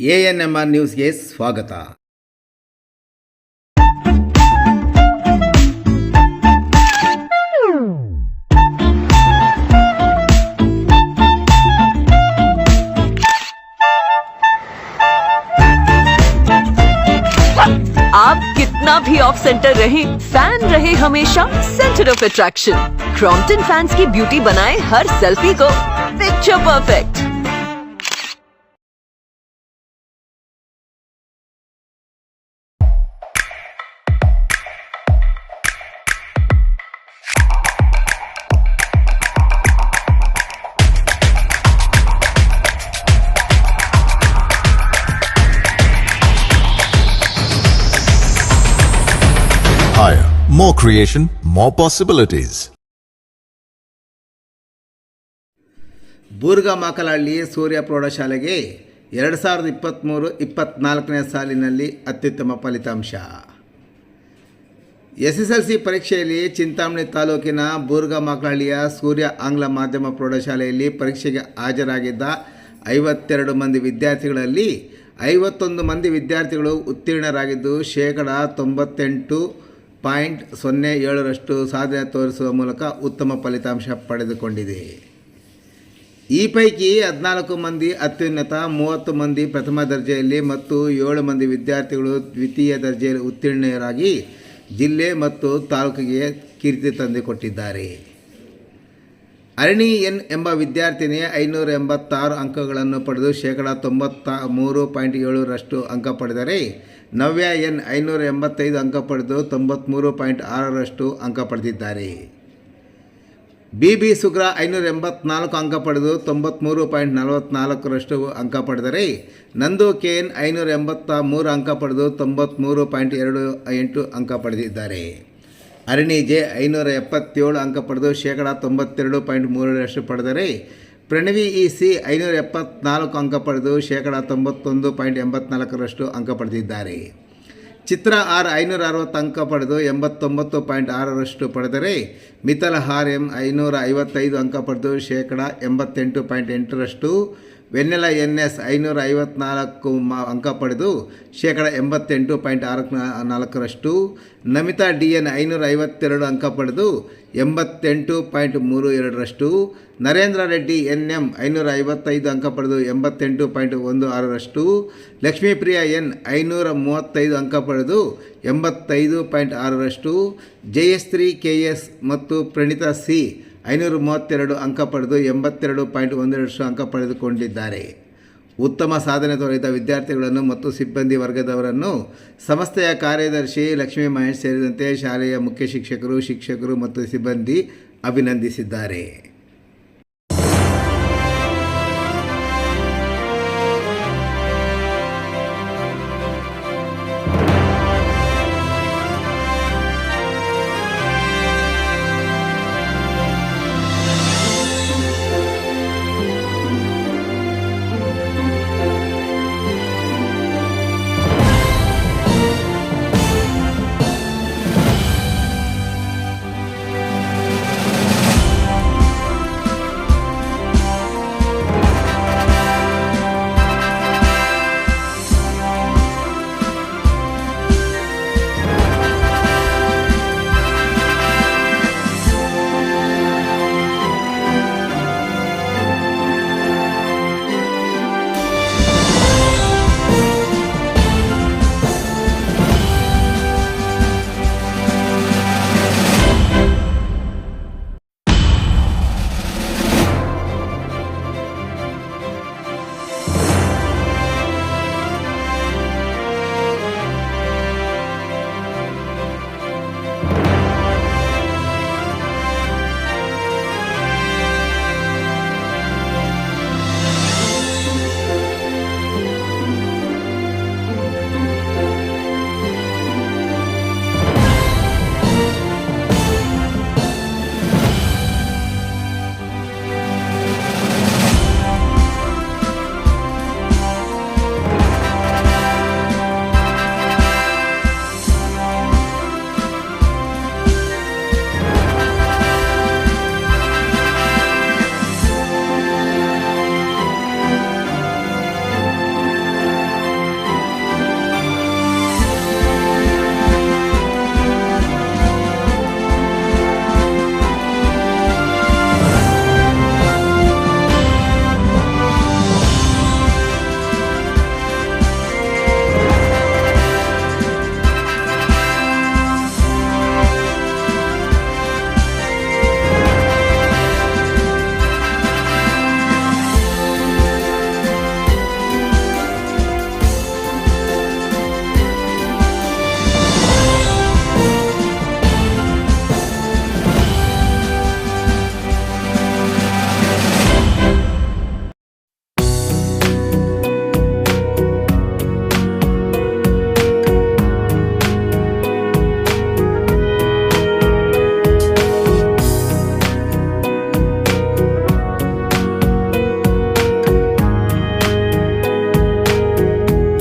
ANMR ನ್ಯೂಸ್ಗೆ ಸ್ವಾಗತ. आप कितना भी ऑफ सेंटर रहे, फैन रहे हमेशा centre of attraction. Crompton fans की ब्यूटी बनाए हर सेल्फी को picture perfect. Higher, more creation, more possibilities. ಬೂರ್ಗಮಾಕಲಹಳ್ಳಿ ಸೂರ್ಯ ಪ್ರೌಢಶಾಲೆಗೆ 2023-24ನೇ ಸಾಲಿನಲ್ಲಿ ಅತ್ಯುತ್ತಮ ಫಲಿತಾಂಶ. SSLC ಪರೀಕ್ಷೆಯಲ್ಲಿ ಚಿಂತಾಮಣಿ ತಾಲೂಕಿನ ಬೂರ್ಗಮಾಕಲಹಳ್ಳಿಯ ಸೂರ್ಯ ಆಂಗ್ಲ ಮಾಧ್ಯಮ ಪ್ರೌಢಶಾಲೆಯಲ್ಲಿ ಪರೀಕ್ಷೆಗೆ ಹಾಜರಾಗಿದ್ದ 52 ಮಂದಿ ವಿದ್ಯಾರ್ಥಿಗಳಲ್ಲಿ 51 ಮಂದಿ ವಿದ್ಯಾರ್ಥಿಗಳು ಉತ್ತೀರ್ಣರಾಗಿದ್ದು 98.07% ಸಾಧನೆ ತೋರಿಸುವ ಮೂಲಕ ಉತ್ತಮ ಫಲಿತಾಂಶ ಪಡೆದುಕೊಂಡಿದೆ. ಈ ಪೈಕಿ 14 ಮಂದಿ ಅತ್ಯುನ್ನತ, 30 ಮಂದಿ ಪ್ರಥಮ ದರ್ಜೆಯಲ್ಲಿ ಮತ್ತು 7 ಮಂದಿ ವಿದ್ಯಾರ್ಥಿಗಳು ದ್ವಿತೀಯ ದರ್ಜೆಯಲ್ಲಿ ಉತ್ತೀರ್ಣರಾಗಿ ಜಿಲ್ಲೆ ಮತ್ತು ತಾಲೂಕಿಗೆ ಕೀರ್ತಿ ತಂದುಕೊಟ್ಟಿದ್ದಾರೆ. ಅರಣಿ ಎನ್ ಎಂಬ ವಿದ್ಯಾರ್ಥಿನಿ 586 ಅಂಕಗಳನ್ನು ಪಡೆದು 93.7% ಅಂಕ ಪಡೆದರೆ, ನವ್ಯ ಎನ್ 585 ಅಂಕ ಪಡೆದು 93.6% ಅಂಕ ಪಡೆದಿದ್ದಾರೆ. BB ಸುಗ್ರ 584 ಅಂಕ ಪಡೆದು 93.44% ಅಂಕ ಪಡೆದರೆ, ನಂದು KN 583 ಅಂಕ ಪಡೆದು 93.28% ಅಂಕ ಪಡೆದಿದ್ದಾರೆ. ಅರಣಿ ಜೆ 577 ಅಂಕ ಪಡೆದು 92.3% ಪಡೆದರೆ, ಪ್ರಣವಿ EC 574 ಅಂಕ ಪಡೆದು 91.84% ಅಂಕ ಪಡೆದಿದ್ದಾರೆ. ಚಿತ್ರ ಆರ್ 560 ಅಂಕ ಪಡೆದು 89.6% ಪಡೆದರೆ, ಮಿಥಲ RM 555 ಅಂಕ ಪಡೆದು 88.8%, ವೆನ್ನೆಲ NS 554 ಅಂಕ ಪಡೆದು 88.64%, ನಮಿತಾ DN 552 ಅಂಕ ಪಡೆದು 88.32%, ನರೇಂದ್ರ ರೆಡ್ಡಿ NM 555 ಅಂಕ ಪಡೆದು 88.16%, ಲಕ್ಷ್ಮೀಪ್ರಿಯಾ N 535 ಅಂಕ ಪಡೆದು 85.6%, ಜಯಶ್ರೀ KS ಮತ್ತು ಪ್ರಣೀತಾ C 532 ಅಂಕ ಪಡೆದು 82.12% ಅಂಕ ಪಡೆದುಕೊಂಡಿದ್ದಾರೆ. ಉತ್ತಮ ಸಾಧನೆ ತೋರಿದ ವಿದ್ಯಾರ್ಥಿಗಳನ್ನು ಮತ್ತು ಸಿಬ್ಬಂದಿ ವರ್ಗದವರನ್ನು ಸಂಸ್ಥೆಯ ಕಾರ್ಯದರ್ಶಿ ಲಕ್ಷ್ಮೀ ಮಹೇಶ್ ಸೇರಿದಂತೆ ಶಾಲೆಯ ಮುಖ್ಯ ಶಿಕ್ಷಕರು ಮತ್ತು ಸಿಬ್ಬಂದಿ ಅಭಿನಂದಿಸಿದ್ದಾರೆ.